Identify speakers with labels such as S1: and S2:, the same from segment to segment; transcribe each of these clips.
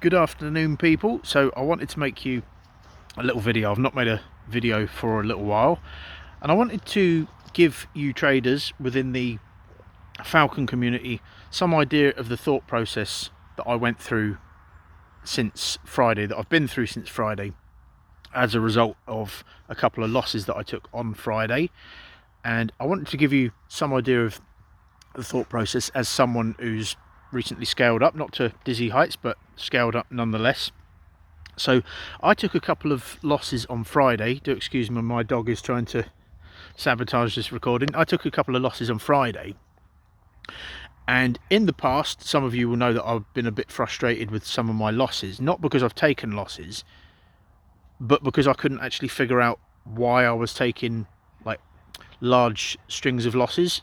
S1: Good afternoon, people. So I wanted to make you a little video. I've not made a video for a little while, and I wanted to give you traders within the Falcon community some idea of the thought process that I went through since Friday, that I've been through since Friday, as a result of a couple of losses that I took on Friday. And I wanted to give you some idea of the thought process as someone who's recently scaled up, not to dizzy heights, but scaled up nonetheless. So I took a couple of losses on Friday. Do excuse me, my dog is trying to sabotage this recording. I took a couple of losses on Friday, and in the past, some of you will know that I've been a bit frustrated with some of my losses, not because I've taken losses, but because I couldn't actually figure out why I was taking like large strings of losses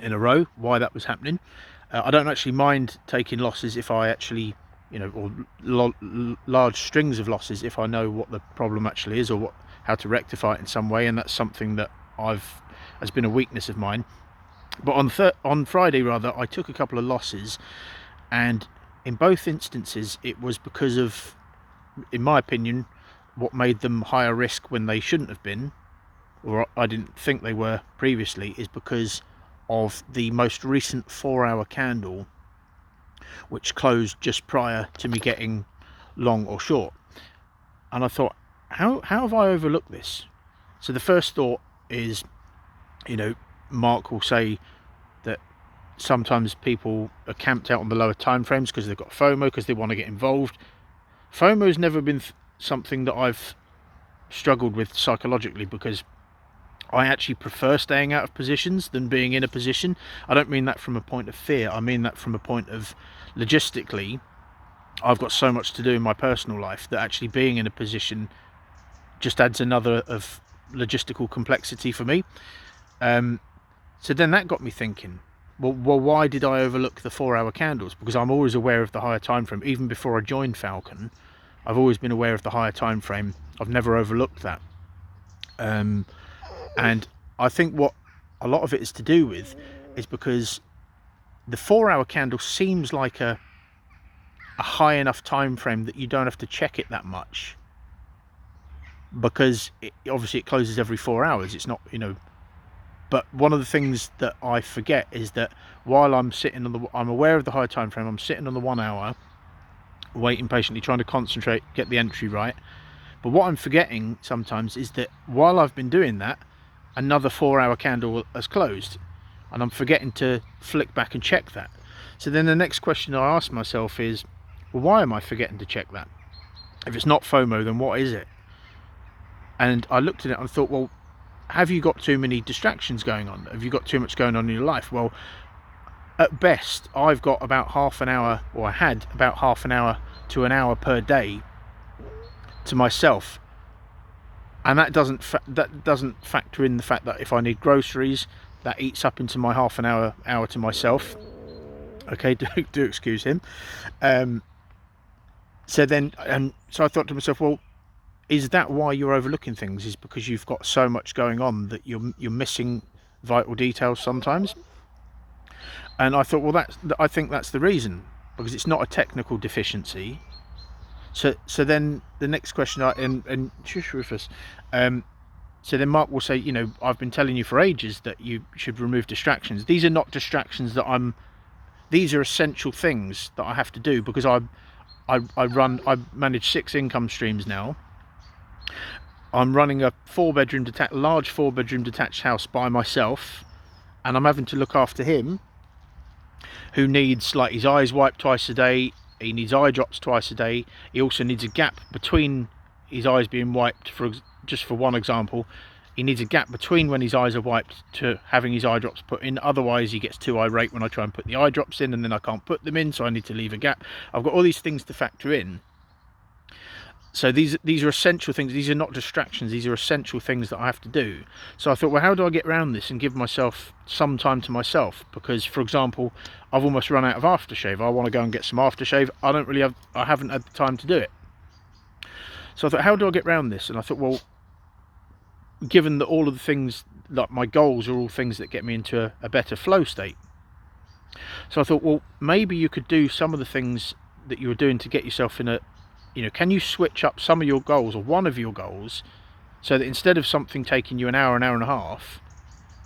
S1: in a row, why that was happening. I don't actually mind taking losses if I actually, or large strings of losses if I know what the problem actually is, or how to rectify it in some way, and that's something that has been a weakness of mine. But on Friday rather, I took a couple of losses, and in both instances it was because of, in my opinion, what made them higher risk when they shouldn't have been, or I didn't think they were previously, is because of the most recent 4-hour candle, which closed just prior to me getting long or short. And I thought, how have I overlooked this? So the first thought is, Mark will say that sometimes people are camped out on the lower time frames because they've got FOMO, because they want to get involved. FOMO has never been something that I've struggled with psychologically, because I actually prefer staying out of positions than being in a position. I don't mean that from a point of fear. I mean that from a point of, logistically, I've got so much to do in my personal life that actually being in a position just adds another of logistical complexity for me. So then that got me thinking, well, why did I overlook the 4-hour candles? Because I'm always aware of the higher time frame. Even before I joined Falcon, I've always been aware of the higher time frame. I've never overlooked that. And I think what a lot of it is to do with is because the 4-hour candle seems like a high enough time frame that you don't have to check it that much, because obviously it closes every 4 hours. It's not, but one of the things that I forget is that while I'm sitting on I'm aware of the high time frame, I'm sitting on the 1 hour, waiting patiently, trying to concentrate, get the entry right. But what I'm forgetting sometimes is that while I've been doing that, another 4-hour candle has closed, and I'm forgetting to flick back and check that. So then the next question I ask myself is, well, why am I forgetting to check that? If it's not FOMO, then what is it? And I looked at it and thought, well, have you got too many distractions going on? Have you got too much going on in your life? Well, at best, I've got about half an hour, or I had about half an hour to an hour per day to myself. And that doesn't factor in the fact that if I need groceries, that eats up into my half an hour to myself. Okay, do excuse him. So I thought to myself, well, is that why you're overlooking things? Is because you've got so much going on that you're missing vital details sometimes? And I thought, well, I think that's the reason, because it's not a technical deficiency. So then the next question, and shush, Rufus. So then Mark will say, I've been telling you for ages that you should remove distractions. These are not distractions these are essential things that I have to do, because I manage 6 income streams now. I'm running a large 4-bedroom detached house by myself, and I'm having to look after him, who needs his eyes wiped twice a day. He needs eye drops twice a day. He also needs a gap between his eyes being wiped. Just for one example, he needs a gap between when his eyes are wiped to having his eye drops put in. Otherwise, he gets too irate when I try and put the eye drops in, and then I can't put them in, so I need to leave a gap. I've got all these things to factor in. So these are essential things. These are not distractions. These are essential things that I have to do. So I thought, well, how do I get around this and give myself some time to myself? Because, for example, I've almost run out of aftershave. I want to go and get some aftershave. I haven't had the time to do it. So I thought, how do I get around this? And I thought, well, given that all of the things, like my goals, are all things that get me into a better flow state. So I thought, well, maybe you could do some of the things that you're doing to get yourself in a, can you switch up some of your goals or one of your goals so that instead of something taking you an hour and a half,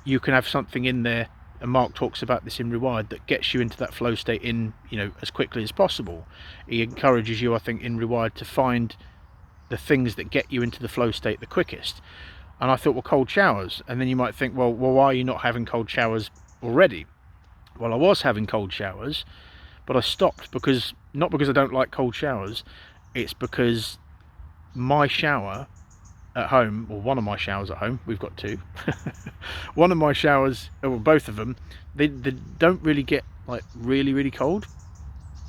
S1: you can have something in there, and Mark talks about this in Rewired, that gets you into that flow state in, as quickly as possible. He encourages you, I think, in Rewired to find the things that get you into the flow state the quickest. And I thought, well, cold showers. And then you might think, well, why are you not having cold showers already? Well, I was having cold showers, but I stopped because, not because I don't like cold showers, it's because my shower at home, or one of my showers at home, we've got two, one of my showers, or both of them, they don't really get like really cold.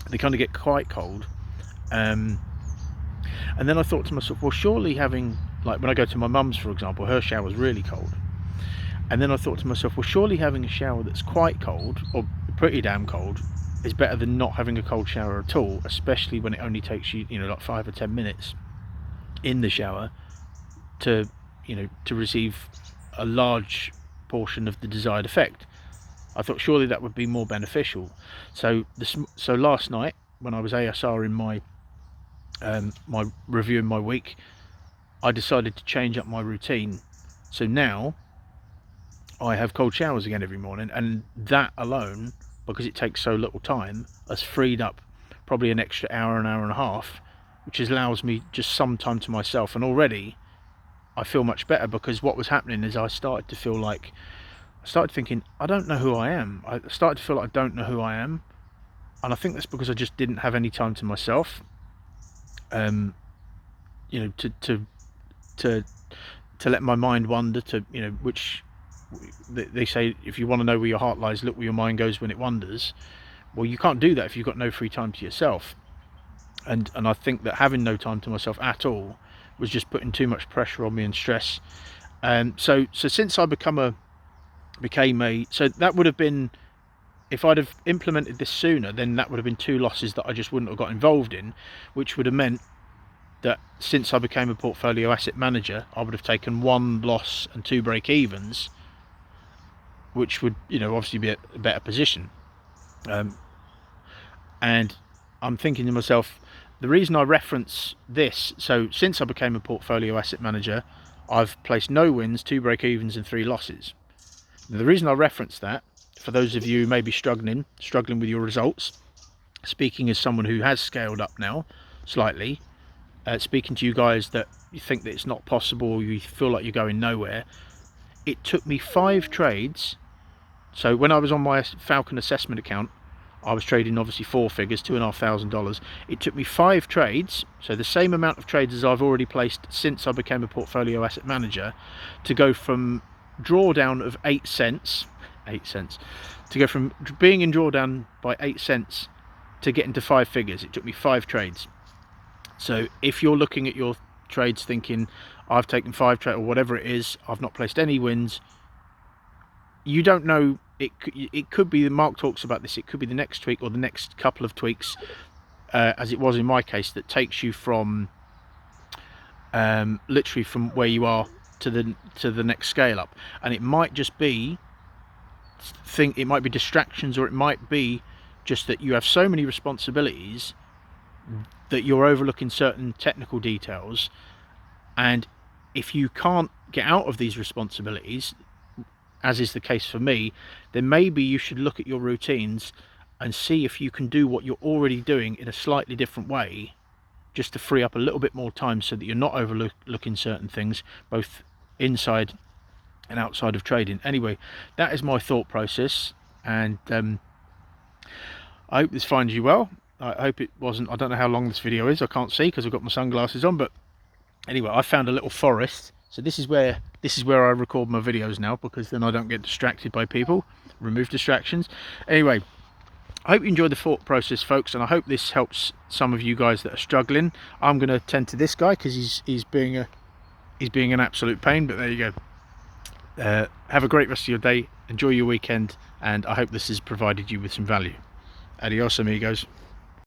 S1: They kind of get quite cold. And then I thought to myself, well, surely having, like when I go to my mum's, for example, her shower's really cold. And then I thought to myself, well, surely having a shower that's quite cold, or pretty damn cold, is better than not having a cold shower at all, especially when it only takes you, like 5 or 10 minutes in the shower to, to receive a large portion of the desired effect. I thought surely that would be more beneficial. So last night, when I was ASR in my my review in my week, I decided to change up my routine. So now I have cold showers again every morning, and that alone, because it takes so little time, has freed up probably an extra hour and a half, which allows me just some time to myself. And already I feel much better, because what was happening is I started thinking, I don't know who I am. I started to feel like I don't know who I am, and I think that's because I just didn't have any time to myself. To let my mind wander, to which they say, if you want to know where your heart lies, look where your mind goes when it wanders. Well, you can't do that if you've got no free time to yourself, and I think that having no time to myself at all was just putting too much pressure on me and stress. So since I became a so that would have been, if I'd have implemented this sooner, then that would have been 2 losses that I just wouldn't have got involved in, which would have meant that since I became a portfolio asset manager, I would have taken 1 loss and 2 break-evens, which would, obviously be a better position. And I'm thinking to myself, the reason I reference this, so since I became a portfolio asset manager, I've placed no wins, 2 break-evens and 3 losses. The reason I reference that, for those of you who may be struggling with your results, speaking as someone who has scaled up now slightly, speaking to you guys that you think that it's not possible, or you feel like you're going nowhere, it took me 5 trades. So when I was on my Falcon assessment account, I was trading obviously 4 figures, $2,500. It took me 5 trades, so the same amount of trades as I've already placed since I became a portfolio asset manager, to go from drawdown of 8 cents, to go from being in drawdown by 8 cents to get into 5 figures. It took me 5 trades. So if you're looking at your trades thinking, I've taken 5 trades or whatever it is, I've not placed any wins, you don't know. It could be, Mark talks about this, it could be the next tweak or the next couple of tweaks, as it was in my case, that takes you from literally from where you are to the next scale up. And it might just be it might be distractions, or it might be just that you have so many responsibilities that you're overlooking certain technical details. And if you can't get out of these responsibilities, as is the case for me, then maybe you should look at your routines and see if you can do what you're already doing in a slightly different way, just to free up a little bit more time, so that you're not overlooking certain things, both inside and outside of trading. Anyway, that is my thought process, and I hope this finds you well. I hope it wasn't, I don't know how long this video is, I can't see because I've got my sunglasses on, but anyway, I found a little forest. So this is where I record my videos now, because then I don't get distracted by people. Remove distractions. Anyway, I hope you enjoyed the thought process, folks, and I hope this helps some of you guys that are struggling. I'm going to tend to this guy because he's being an absolute pain, but there you go. Have a great rest of your day, enjoy your weekend, and I hope this has provided you with some value. Adios amigos.